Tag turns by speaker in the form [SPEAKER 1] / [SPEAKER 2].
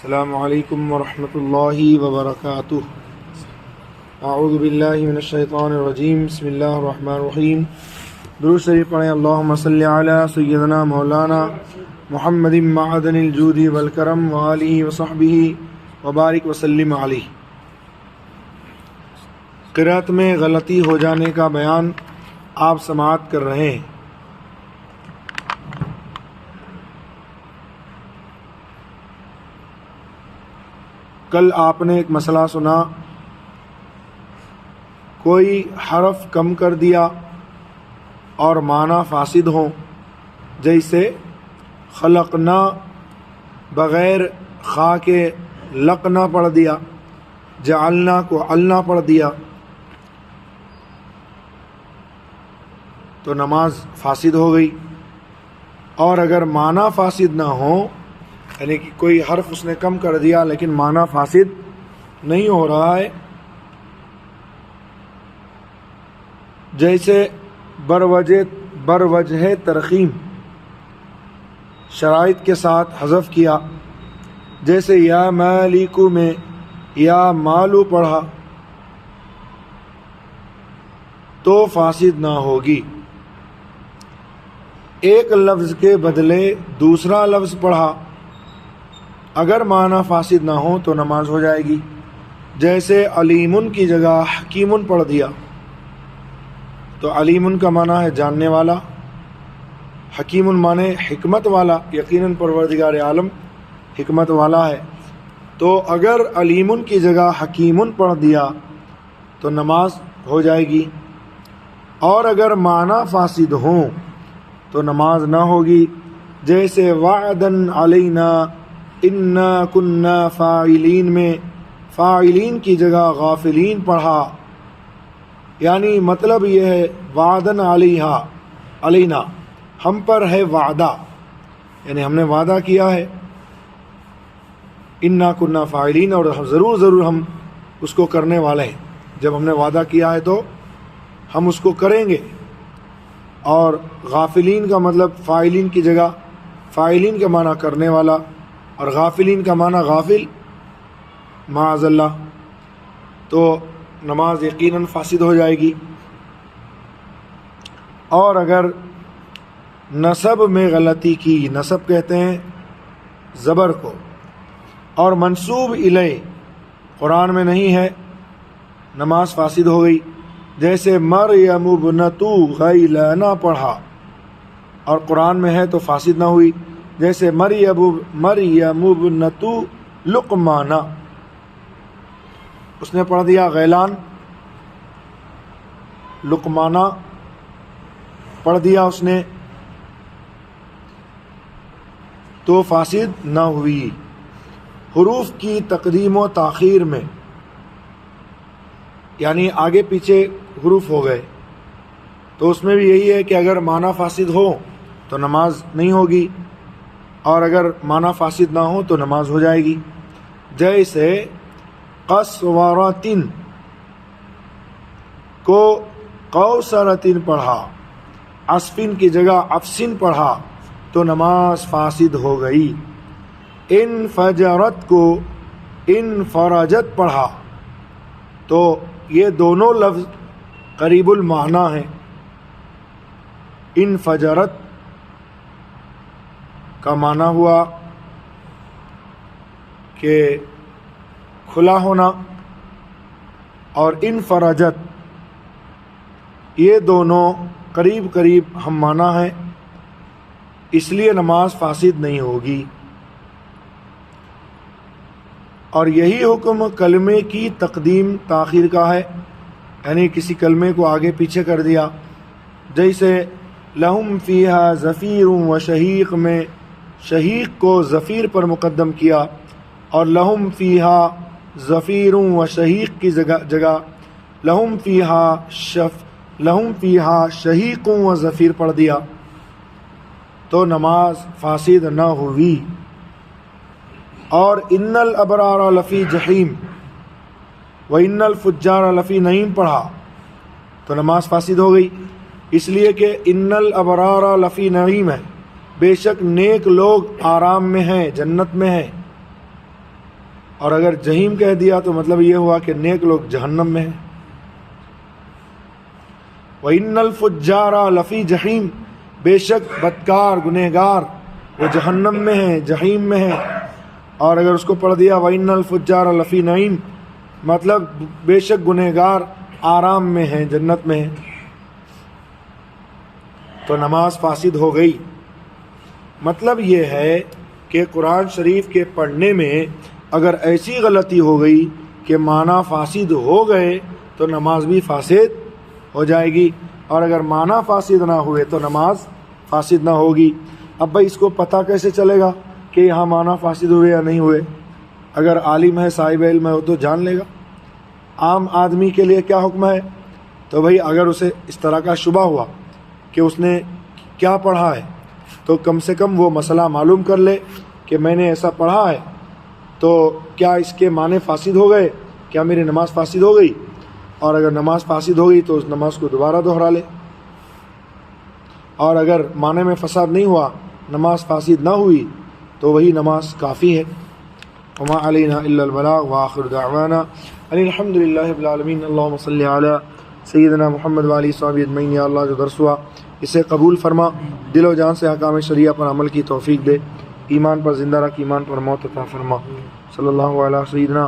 [SPEAKER 1] السلام علیکم ورحمۃ اللہ وبرکاتہ۔ اعوذ باللہ من الشیطان الرجیم، بسم اللہ الرحمن الرحیم۔ درود شریف پڑھیں۔ اللہم صلی علی سیدنا مولانا محمد معدن الجود والکرم وآلہ وصحبہ وبارک وسلم علیہ۔ قرأت میں غلطی ہو جانے کا بیان آپ سماعت کر رہے ہیں۔ کل آپ نے ایک مسئلہ سنا، کوئی حرف کم کر دیا اور معنی فاسد ہوں، جیسے خلقنا بغیر خا کے لقنا پڑھ دیا، جعلنا کو علنا پڑھ دیا، تو نماز فاسد ہو گئی۔ اور اگر معنی فاسد نہ ہو، یعنی کہ کوئی حرف اس نے کم کر دیا لیکن معنی فاسد نہیں ہو رہا ہے، جیسے بروجہ ترخیم شرائط کے ساتھ حذف کیا، جیسے یا مالکو میں یا مالو پڑھا تو فاسد نہ ہوگی۔ ایک لفظ کے بدلے دوسرا لفظ پڑھا، اگر معنی فاسد نہ ہو تو نماز ہو جائے گی۔ جیسے علیمن کی جگہ حکیمن پڑھ دیا، تو علیمن کا معنی ہے جاننے والا، حکیمن معنی حکمت والا، یقیناً پروردگار عالم حکمت والا ہے۔ تو اگر علیمن کی جگہ حکیمن پڑھ دیا تو نماز ہو جائے گی، اور اگر معنی فاسد ہوں تو نماز نہ ہوگی۔ جیسے وعدن علینا انا کنا فاعلین میں فاعلین کی جگہ غافلین پڑھا، یعنی مطلب یہ ہے وعدن علینا ہم پر ہے وعدہ، یعنی ہم نے وعدہ کیا ہے، انا کنا فاعلین، اور ضرور ہم اس کو کرنے والے ہیں۔ جب ہم نے وعدہ کیا ہے تو ہم اس کو کریں گے۔ اور غافلین کا مطلب فاعلین کی جگہ فاعلین کا معنی کرنے والا، اور غافلین کا معنی غافل معاذ اللہ، تو نماز یقیناً فاسد ہو جائے گی۔ اور اگر نصب میں غلطی کی، نصب کہتے ہیں زبر کو، اور منصوب الیہ قرآن میں نہیں ہے، نماز فاسد ہو گئی۔ جیسے مریم ابنۃ غیلان پڑھا اور قرآن میں ہے تو فاسد نہ ہوئی۔ جیسے مریم ابنۃ لقمان، اس نے پڑھ دیا غیلان، لقمانہ پڑھ دیا اس نے، تو فاسد نہ ہوئی۔ حروف کی تقدیم و تاخیر میں، یعنی آگے پیچھے حروف ہو گئے، تو اس میں بھی یہی ہے کہ اگر معنی فاسد ہو تو نماز نہیں ہوگی، اور اگر معنی فاسد نہ ہو تو نماز ہو جائے گی۔ جیسے قصورتن کو قوسرتن پڑھا، عصفن کی جگہ عفسن پڑھا تو نماز فاسد ہو گئی۔ انفجرت کو انفرجت پڑھا، تو یہ دونوں لفظ قریب المعنی ہیں۔ انفجرت کا معنی ہوا کہ کھلا ہونا، اور انفرجت، یہ دونوں قریب ہم معنی ہیں، اس لیے نماز فاسد نہیں ہوگی۔ اور یہی حکم کلمے کی تقدیم تاخیر کا ہے، یعنی کسی کلمے کو آگے پیچھے کر دیا، جیسے لہم فیہا زفیر و شہیق میں شہیق کو زفیر پر مقدم کیا، اور لہم فیہا زفیر و شہیق کی جگہ لہم فیہا شہیق و زفیر پڑھ دیا، تو نماز فاسد نہ ہوئی۔ اور ان الابرار لفی جحیم و ان الفجار لفی نعیم پڑھا تو نماز فاسد ہو گئی، اس لیے کہ ان الابرار لفی نعیم ہے، بے شک نیک لوگ آرام میں ہیں، جنت میں ہیں، اور اگر جہیم کہہ دیا تو مطلب یہ ہوا کہ نیک لوگ جہنم میں ہیں۔ وَإِنَّ الْفُجَّارَ لَفِي جَحِيمٍ، بے شک بدکار گنہگار وہ جہنم میں ہیں، جہیم میں ہیں۔ اور اگر اس کو پڑھ دیا وَإِنَّ الْفُجَّارَ لَفِي نَعِيمٍ، مطلب بے شک گنہگار آرام میں ہیں، جنت میں ہیں، تو نماز فاسد ہو گئی۔ مطلب یہ ہے کہ قرآن شریف کے پڑھنے میں اگر ایسی غلطی ہو گئی کہ معنی فاسد ہو گئے تو نماز بھی فاسد ہو جائے گی، اور اگر معنی فاسد نہ ہوئے تو نماز فاسد نہ ہوگی۔ اب بھائی اس کو پتہ کیسے چلے گا کہ یہاں معنی فاسد ہوئے یا نہیں ہوئے؟ اگر عالم ہے، صاحب علم ہے، وہ تو جان لے گا۔ عام آدمی کے لیے کیا حکم ہے؟ تو بھائی اگر اسے اس طرح کا شبہ ہوا کہ اس نے کیا پڑھا ہے تو کم سے کم وہ مسئلہ معلوم کر لے کہ میں نے ایسا پڑھا ہے، تو کیا اس کے معنی فاسد ہو گئے، کیا میری نماز فاسد ہو گئی؟ اور اگر نماز فاسد ہو گئی تو اس نماز کو دوبارہ دہرا لے، اور اگر معنی میں فساد نہیں ہوا، نماز فاسد نہ ہوئی، تو وہی نماز کافی ہے۔ وما علینا الا البلاغ وآخر دعوانا ان الحمد للہ رب العالمین۔ اللہم صلی علی سیدنا محمد وعلی صحابہ اجمعین۔ یا اللہ جو درس ہوا اسے قبول فرما، دل و جان سے احکام شریعہ پر عمل کی توفیق دے، ایمان پر زندہ رکھ، ایمان پر موت عطا فرما۔ صلی اللہ علیہ سیدنا